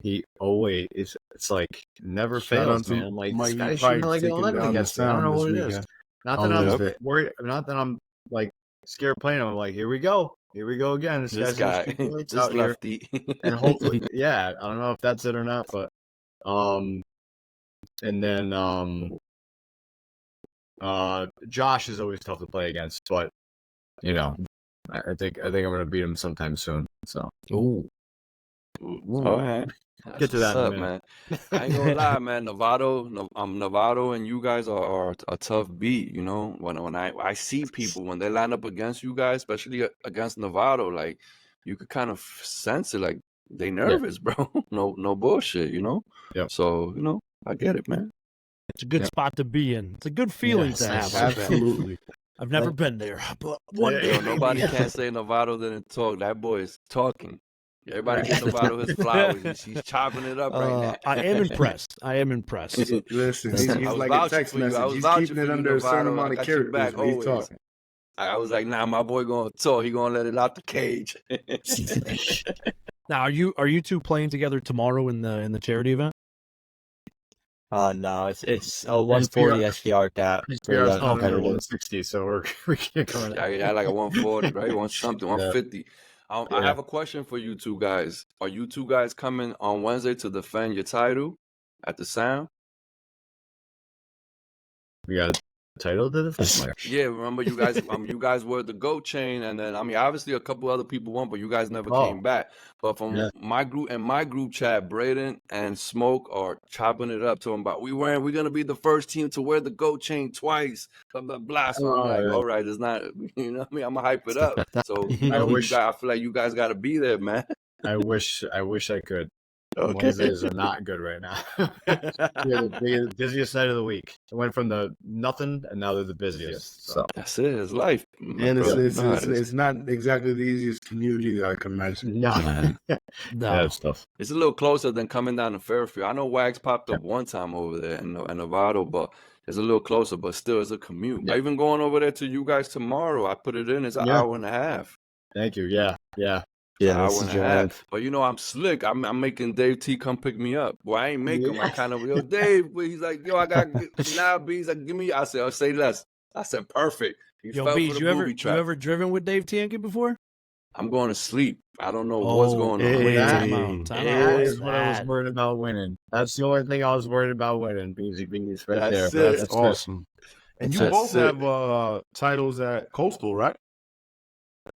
He always it's like never Shout out fails, to man. Like Mike, this he guy probably shooting like an taking 11 down the against me. I don't know sound what this it is. weekend. Not that I'll I'm live it. worried. Not that I'm like scared playing him. I'm like, here we go again. This This guy's guy, gonna shoot the lights this out here. lefty. And hopefully, I don't know if that's it or not, but and then Josh is always tough to play against, but I think I'm gonna beat him sometime soon. So Ooh. All right. Get to that in a What's up, minute. man. I ain't gonna lie, man. Navarro and you guys are a tough beat. When I see people when they line up against you guys, especially against Navarro, like you could kind of sense it, like they nervous, bro. No bullshit, Yep. So I get it, man. It's a good spot to be in. It's a good feeling Yes, to have. Absolutely. I've never been there, but one day. Yo, nobody can say Navarro didn't talk. That boy is talking. Everybody give Navarro his flowers. He's chopping it up right now. I am impressed. Listen, he's I was like a vouching text for you. I message. was He's vouching keeping for it you, under a certain Navarro. amount I of got your characters back when he's always. talking. I was like, nah, my boy gonna talk. He gonna let it out the cage. Now, are you two playing together tomorrow in the charity event? No, it's a 140 SPR cap for SPR is the under competitive. 160, so we can't come in. Yeah, like a 140, right? 150. I Yeah. have a question for you two guys. Are you two guys coming on Wednesday to defend your title at the Sound? We got a title to defend. Yeah, remember you guys were the GOAT chain, and then obviously a couple other people won, but you guys never came back. But from my group chat, Braden and Smoke are chopping it up to him about we're gonna be the first team to wear the GOAT chain twice. Blah blah blah. So I'm like, all right, it's not, you know what I mean? I'm gonna hype it up. So I feel like you guys gotta be there, man. I wish I could. Okay. Wednesdays are not good right now. They're the busiest night of the week. It went from the nothing, and now they're the busiest. So That's it. It's life. And it's not exactly the easiest community that I can imagine. no, No. that's tough. It's a little closer than coming down to Fairfield. I know Wags popped up one time over there in Navarro, but it's a little closer, but still it's a commute. Yeah. Even going over there to you guys tomorrow, I put it in, it's an hour and a half. Thank you. Yeah. Yeah, Hour that's and a a half. drive. But I'm slick. I'm making Dave T come pick me up. Well, I ain't make him. I kind of, yo, Dave, he's like, yo, I got now B. He's like, give me. I said, I'll say less. I said, perfect. He Yo, fell Bees, for the you booby trap. ever driven with Dave Tianke before? I'm going to sleep. I don't know what's going on. Wait, Hey. time out. That is what I was worried about winning. That's the only thing I was worried about winning. Bees right That's there. it. That's awesome. And you both have titles at Coastal, right?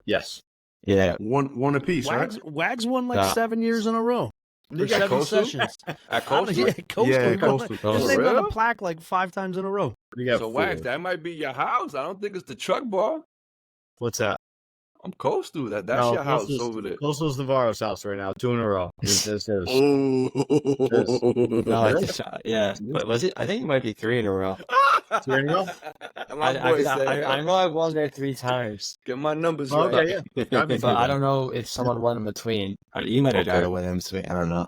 Yes. Yeah. One apiece, right? Wags won like 7 years in a row. You Or got 7 Coastal? sessions. At Coastal? Yeah, Coastal. Yeah, He won like- Coastal. His name on Real? the plaque like 5 times in a row. We got So, 4. Wags, that might be your house. I don't think it's the truck bar. What's that? I'm Coastal. That's No, your house Coastal's- over there. Coastal's Navarro's house right now. 2 in a row. This is. Oh. No, I think, yeah. But was it? I think it might be 3 in a row. 3 in a row? My boy said, I know I've won there 3 times. get my numbers right. Okay, yeah. But I don't know if someone won in between. You might have Okay. got to win in between. I don't know.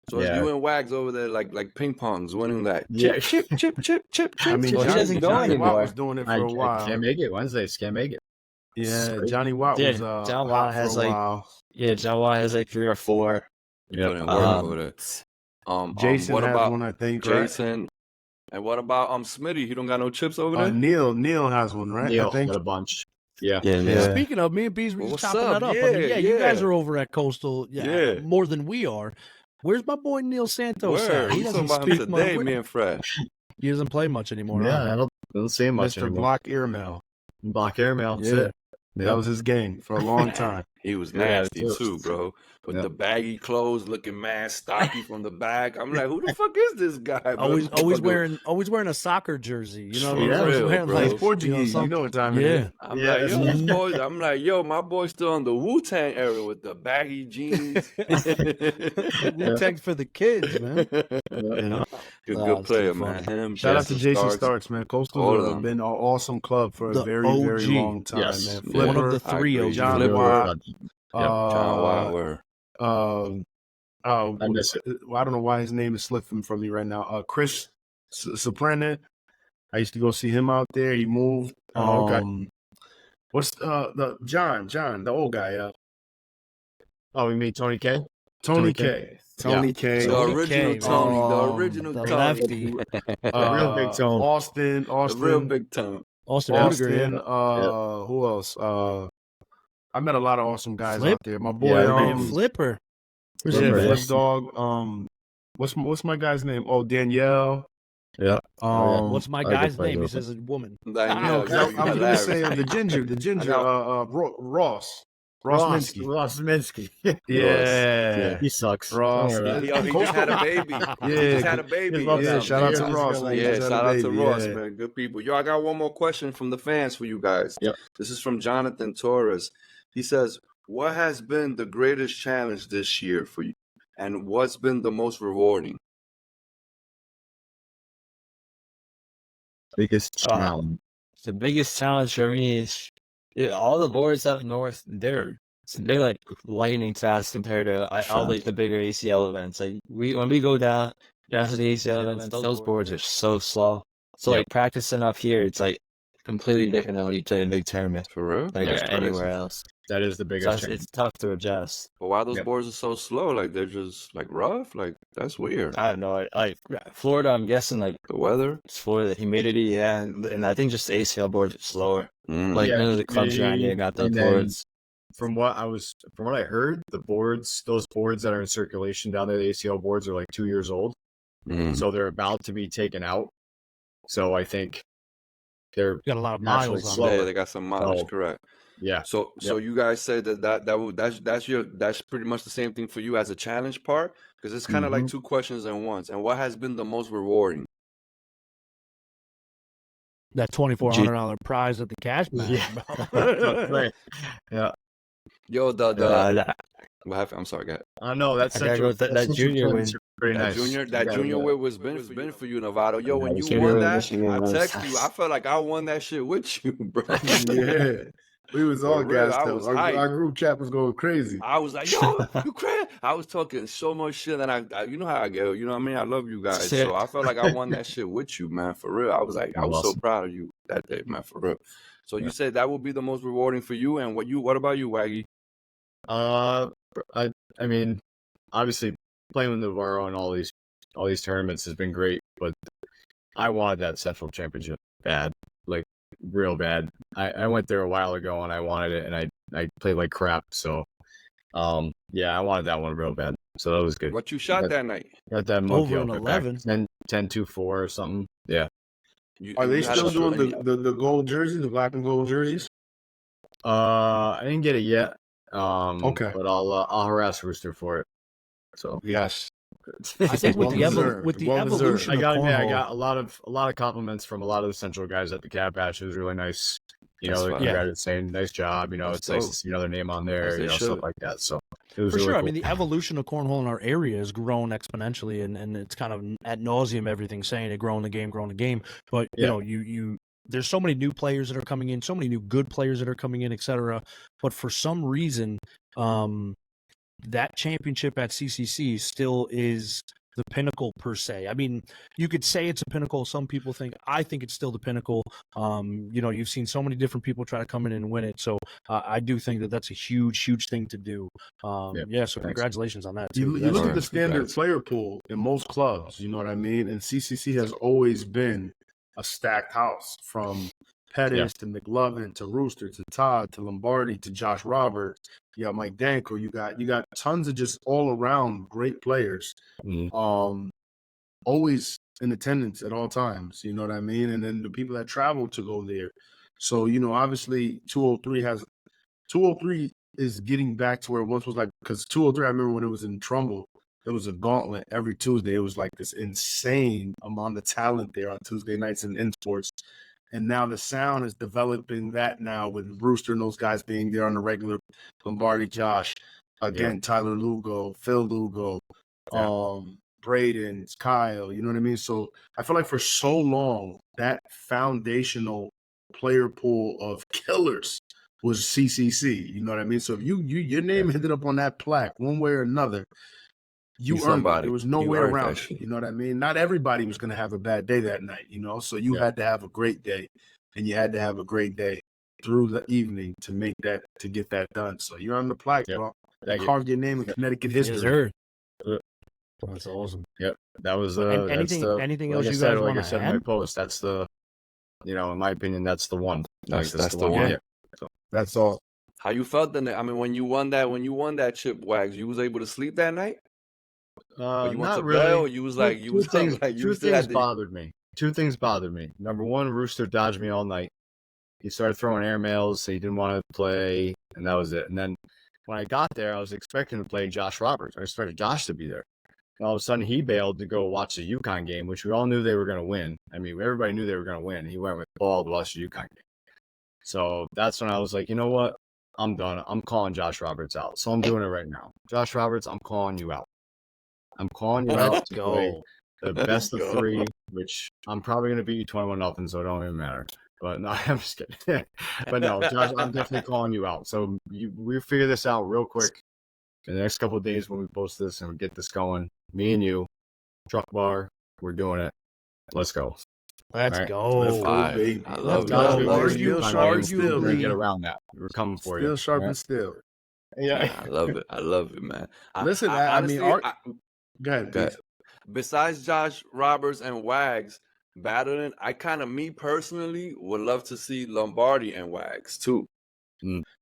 So Yeah. it's you and Wags over there like ping pongs, winning that. Yeah. Chip. I mean, Well, he doesn't go Johnny Watt anymore. was doing it for I a while. can't make it. Wednesdays can't make it. Yeah, Johnny Watt Yeah, was John hot Watt for has, a like, while. Yeah, John Watt has like 3 or 4. You put in work Um, over there. Jason what has about one, I think. Right? Jason? And what about Smitty? He don't got no chips over there? Neil has one, right? Neil I think. got a bunch. Yeah. Yeah. Speaking of, me and Bees, we Well, just what's chopping up? that up. Yeah, I mean, you guys yeah. are over at Coastal, Yeah. more than we are. Where's my boy Neil Santos Word. at? He We doesn't talking about him speak much. today, me and Fred. He doesn't play much anymore. Yeah, huh? I don't see him much Mr. anymore. Block Earmail. Block airmail. That's Yeah. it. That was his game for a long time. He was Yeah, nasty too. too, bro. With Yeah. the baggy clothes, looking mad stocky from the back. I'm like, who the fuck is this guy? Bro? Always Motherfucker. wearing a soccer jersey. You know, For he's always real, wearing bro. like He's Portuguese. You know what time it is. I'm Yeah, like, yo, that's- this boy. I'm like, yo, my boy's still on the Wu-Tang era with the baggy jeans. Wu-Tang for the kids, man. You know? Good player, too man. Him, Shout out to Jason Starks. Starks, man. All of Coastal them. has been an awesome club for The a very, very OG. long time, Yes. man. Yeah. Flipper, One of the I 3 agree. OGs. John Flipper. Watt, John Watt, were. I miss it. I don't know why his name is slipping from me right now. Kris Soprano. I used to go see him out there. He moved. Oh, okay. What's the John, the old guy? Oh, we meet Tony K? Tony K. Tony K. The Tony original K, Tony. The man. original The Tony. lefty. Real big tone. Austin. The real big Tony. Austin Austin. Rudiger, Who else? I met a lot of awesome guys Flip? out there. My boy, Yeah, yeah. Flipper. Where's yeah, he Flipper, at? Flip Dog. What's my guy's name? Oh, Danielle. Yeah. What's my I guy's could play name? He those. says a woman. Danielle, I yo, was you gonna hilarious. say the ginger. Ross Minsky. Ross Minsky. Yeah. He sucks. Ross. Don't worry about it. He just had a baby. He just had a baby. love Yeah, that. shout out to Yeah, Ross. man. He Yeah, just had shout a out to baby, Ross, yeah. man. Good people. Yo, I got one more question from the fans for you guys. Yep. This is from Jonathan Torres. He says, what has been the greatest challenge this year for you? And what's been the most rewarding? Biggest challenge. The biggest challenge for me is all the boards up north. They're like lightning fast compared to all the bigger ACL events. Like when we go down to the ACL events, those boards are so slow. So like practicing up here, it's like completely different than when you play in a big tournament, For real? like That's crazy. anywhere else. That is the So biggest change. it's tough to adjust. But why those Yep. boards are so slow? Like they're just like rough. Like that's weird. I don't know. Like Florida, I'm guessing like The weather. it's Florida, the humidity, yeah, and I think just the ACL boards are slower. Mm. Like Yeah, none of the clubs around here humidity, got those and then boards. from what I heard, those boards that are in circulation down there, the ACL boards are like 2 years old, Mm. so they're about to be taken out. So I think they're Got a lot of naturally miles on slower. Yeah, they got some mileage, So, correct. yeah. So you guys say that's pretty much the same thing for you as a challenge part, because it's kind of like Mhm. two questions in one. And what has been the most rewarding? That $2,400 prize at the cash match. Yeah. Right. Yeah. Yo, the Uh, what happened? I'm sorry, go ahead. I know that I gotta go with that Central junior tournaments win. are pretty nice. That Yeah, junior yeah. win was been for you, Navarro. Yo, when the you junior won win, that, Michigan, I was text you. nice. I felt like I won that shit with you, bro. Yeah. We was all For real, gassed I up. was Our hyped. group chat was going crazy. I was like, yo, you crazy? I was talking so much shit, and I you know how I go. You know what I mean? I love you guys, so I felt like I won that shit with you, man. For real, I was like, I was so Awesome. proud of you that day, man. For real. So you Yeah. said that would be the most rewarding for you, and what about you, Waggy? I mean, obviously playing with Navarro and all these tournaments has been great, but I wanted that Central Championship bad, like real bad. I went there a while ago and I wanted it, and I played like crap. So, yeah, I wanted that one real bad. So that was good. What you shot that night? Got that monkey Over an outfit back. 11. 10-2-4 or something. Yeah. Are they You had still a- doing the gold jerseys, the black and gold jerseys? I didn't get it yet. Okay. But I'll harass Rooster for it. So Yes. I think with the Well-deserved. evolution Well-deserved. I of got to admit, I cornhole, got a lot of compliments from a lot of the Central guys at the Cab Bash. It was really nice. You That's know, fine. the Yeah. guys saying nice job. You know, That's it's nice dope. to see another name on there. As they You know, should. stuff like that. So it was for really sure. cool. I mean, the evolution of cornhole in our area has grown exponentially, and it's kind of ad nauseum everything saying it, growing the game. But you Yeah. know, you there's so many new players that are coming in, so many new good players that are coming in, etc. But for some reason, that championship at CCC still is the pinnacle per se. I mean, you could say it's a pinnacle. Some people think. I think it's still the pinnacle. You know, you've seen so many different people try to come in and win it. So I do think that that's a huge thing to do. Yeah. So Thanks. congratulations on that You too. look at Alright, the standard congrats. player pool in most clubs, you know what I mean? And CCC has always been a stacked house, from Pettis to McLovin to Rooster to Todd to Lombardi to Josh Roberts. You got Mike Danko. You got tons of just all around great players. Mhm. Always in attendance at all times. You know what I mean? And then the people that travel to go there. So, you know, obviously 203 is getting back to where it once was, like, because 203, I remember when it was in Trumbull, it was a gauntlet every Tuesday. It was like this insane amount of talent there on Tuesday nights in sports. And now the sound is developing that now with Rooster and those guys being there on the regular. Lombardi, Josh, again, Tyler Lugo, Phil Lugo, Braden, Kyle, you know what I mean? So I feel like for so long, that foundational player pool of killers was CCC, you know what I mean? So if your name ended up on that plaque one way or another, you You earned it. somebody. There was no You way earned around that it. shit. You know what I mean? Not everybody was going to have a bad day that night, you know? So you had to have a great day, and you had to have a great day through the evening to get that done. So you're on the plaque, bro. Thank you. Carve your name in Connecticut Yes, history. sir. Yep. That's awesome. Yep. That was And that's anything- the, anything like else I you said, guys like I wanna said in my add? post, that's the, you know, in my opinion, that's the one. That's the one. one. Yeah. That's all. How you felt the night? I mean, when you won that chip, Wags, you was able to sleep that night? Or you went Not to really. bed, or you was like, you Two was up, things. like you Two still things had to. bothered me. Two things bothered me. Number one, Rooster dodged me all night. He started throwing airmails, so he didn't want to play, and that was it. And then when I got there, I was expecting to play Josh Roberts. I expected Josh to be there. And all of a sudden, he bailed to go watch the UConn game, which we all knew they were going to win. I mean, everybody knew they were going to win. He went with Paul to watch the UConn game. So that's when I was like, you know what? I'm done. I'm calling Josh Roberts out. So I'm doing it right now. Josh Roberts, I'm calling you out. I'm calling you out Let's to play go. the best of Go. 3, which I'm probably going to beat you 21-0, so it don't even matter. But no, I'm just kidding. But no, Josh, I'm definitely calling you out. So we figure this out real quick in the next couple of days when we post this and we get this going. Me and you, truck bar, we're doing it. Let's go. Let's Right. go. Fire. baby. I Let's love it. go. I Let's go. love We're it. still Find sharp out and if we're still. gonna get around that. We're coming for you. Still sharp right? and still. Yeah. I love it. I love it, man. Listen, I I mean, honestly, go ahead, go ahead. please. Besides Josh Roberts and Wags battling, I kind of, me personally, would love to see Lombardi and Wags too.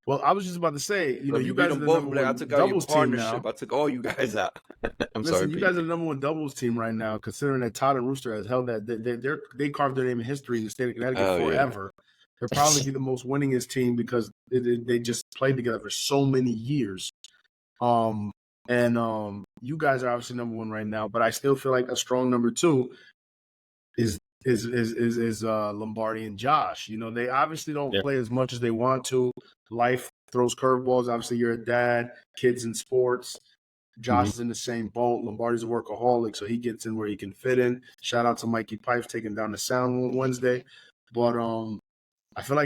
Well, I was just about to say, you know, If you beat guys are them the both, number like, I one took out your doubles team now. partnership. I took all you guys out. I'm Listen, sorry, you Pete. guys are the number one doubles team right now, considering that Todd and Rooster has held that. They carved their name in history in the state of Connecticut Hell yeah. forever. They're probably the most winningest team because they just played together for so many years. You guys are obviously number one right now, but I still feel like a strong number two is Lombardi and Josh. You know, they obviously don't Yeah. play as much as they want to. Life throws curveballs. Obviously, you're a dad, kids in sports. Josh is in the same boat. Lombardi's a workaholic, so he gets in where he can fit in. Shout out to Mikey Pipes taking down the sound Wednesday. But I feel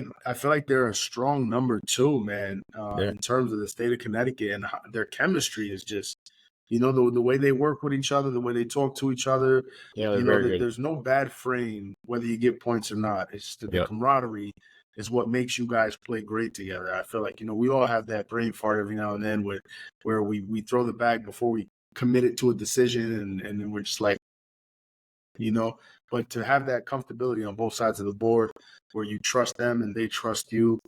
like they're a strong number two, man, in terms of the state of Connecticut, and their chemistry is just, you know, the way they work with each other, the way they talk to each other. Yeah, they're You know, very good. there's no bad frame whether you get points or not. It's the Yep. camaraderie is what makes you guys play great together. I feel like, you know, we all have that brain fart every now and then where we throw the bag before we commit it to a decision, and then we're just like, you know, but to have that comfortability on both sides of the board where you trust them and they trust you.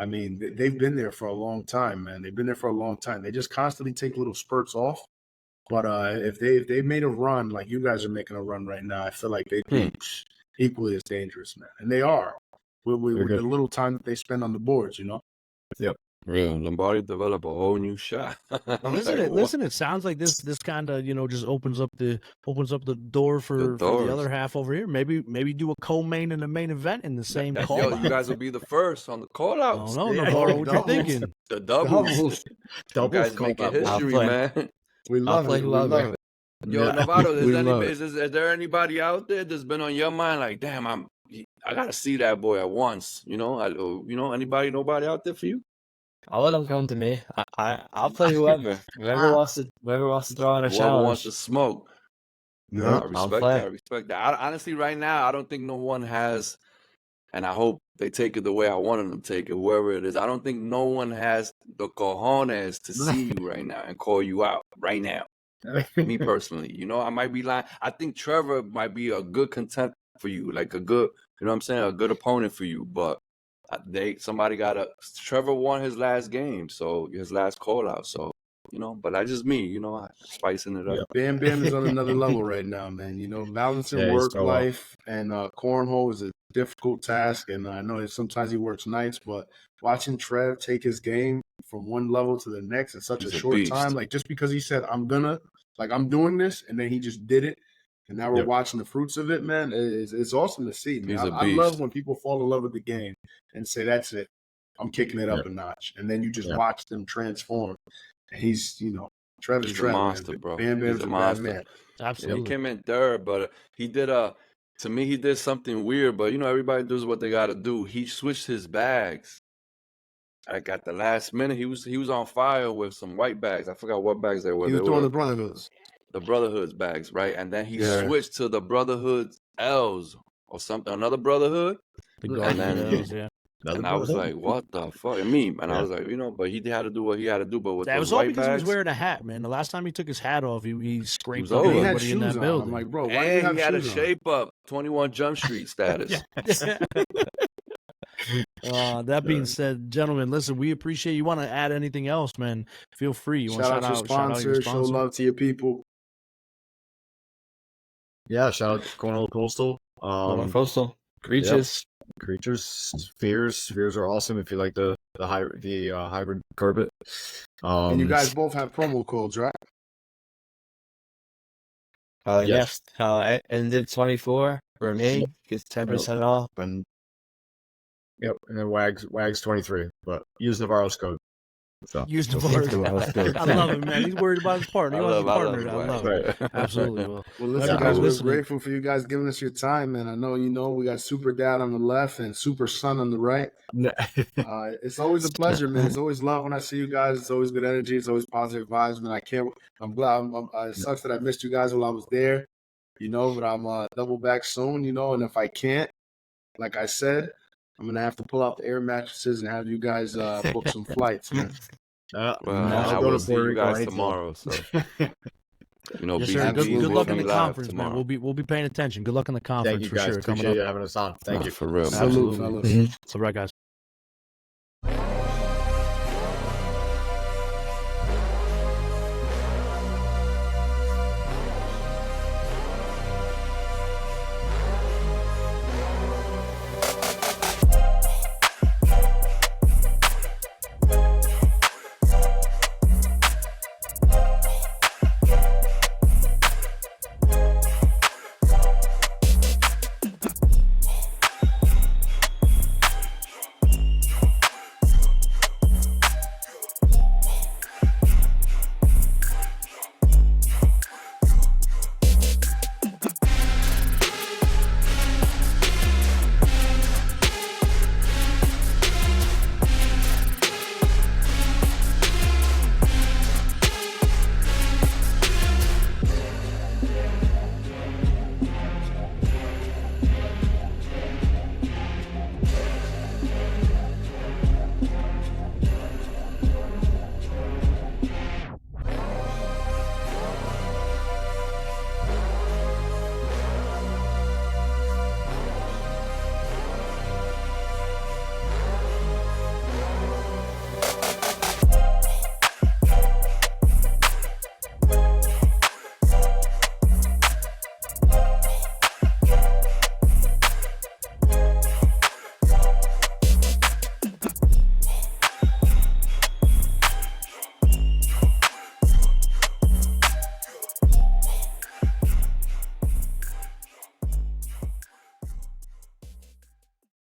I mean, they've been there for a long time, man. They've been there for a long time. They just constantly take little spurts off. But if they made a run like you guys are making a run right now, I feel like they'd be equally as dangerous, man. And they are with the little time that they spend on the boards, you know. Yep. Real Lombardi develop a whole new shot. Listen, it sounds like this kind of, you know, just opens up the door for the other half over here. Maybe do a co-main and a main event in the same call. Yo, you guys will be the first on the call I outs. don't know, Navarro, what you doubles. thinking? The doubles. You guys call making out. history, I'll man. We love it. We love love it. Yo, Yeah. Navarro, We love it. is there anybody out there that's been on your mind? Like, damn, I gotta see that boy at once. You know, nobody out there for you? I'll let them come to me. I'll play whoever. Whoever wants to throw in a Whoever wants challenge. to smoke. Yeah. I respect play. that. I respect that. Honestly, right now, I don't think no one has, and I hope they take it the way I wanted them to take it, whoever it is. I don't think no one has the cojones to see you right now and call you out right now. Me personally, you know, I might be lying. I think Trevor might be a good contender for you, like a good, you know what I'm saying, a good opponent for you. But Trevor won his last game, so his last call out. So, you know, but that's just me, you know, I'm spicing it up. Bam Bam is on another level right now, man. You know, balancing Yeah, he's work, so up. life, and cornhole is a difficult task. And I know that sometimes he works nights, but watching Trev take his game from one level to the next in such He's a a short beast. time, like just because he said, I'm doing this, and then he just did it. And now we're Yep. watching the fruits of it, man. It's awesome to see, man. He's a I love beast. when people fall in love with the game and say, that's it. I'm kicking it up a notch. And then you just Yep. watch them transform. And he's, you know, Trevor's He's a Trev, monster, man. bro. Bam Bam's He's a a bad monster. man. Yeah, Absolutely. he came in third, but he did something weird, but you know, everybody does what they gotta do. He switched his bags. Like at the last minute, he was on fire with some white bags. I forgot what bags they were. He They was throwing were the Brotherhoods. the Brotherhood's bags, right? And then he Yeah. switched to the Brotherhood's L's or something, another Brotherhood. The And Guardian then- Bells, yeah. And I was like, what the fuck? And me, and I Yeah. was like, you know, but he had to do what he had to do. But with That those was all white because bags, he was wearing a hat, man. The last time he took his hat off, he scraped was up over. He had everybody in shoes that on. building. I'm like, bro, why do you and have he had a shoes on? shape up 21 Jump Street status. That being said, gentlemen, listen, we appreciate you. Want to add anything else, man? Feel free. You want Shout to out your sponsor. Show love to your people. Yeah, shout out to Cornhole Coastal. Coastal creatures. Creatures, spheres are awesome if you like the hybrid carpet. And you guys both have promo codes, right? Yes. Ended 24 for me. Gets 10% off. and then Wags 23, but use Navarro's code. So Use Navarro's code. I love it, man. He's worried about his partner. He wants his partner. I Wax. love it. Absolutely. Well, Well, listen, everybody guys, we're listening. grateful for you guys giving us your time, man. I know we got Super Dad on the left and Super Son on the right. It's always a pleasure, man. It's always love when I see you guys. It's always good energy. It's always positive vibes, man. I'm glad. It sucks that I missed you guys while I was there. But I'm double back soon, and if I can't, like I said, I'm gonna have to pull out the air mattresses and have you guys book some flights, man. Well, I'll I go will to see Puerto you Rico guys anytime. tomorrow. So Yes, BCBs sir. Good Absolutely. will luck in be the live conference, man. tomorrow. We'll be paying attention. Good luck in the conference Thank you for guys. sure. Coming Appreciate up. you having us on. Thank you. For real, man. Salute, Absolutely. fellas. All right, guys.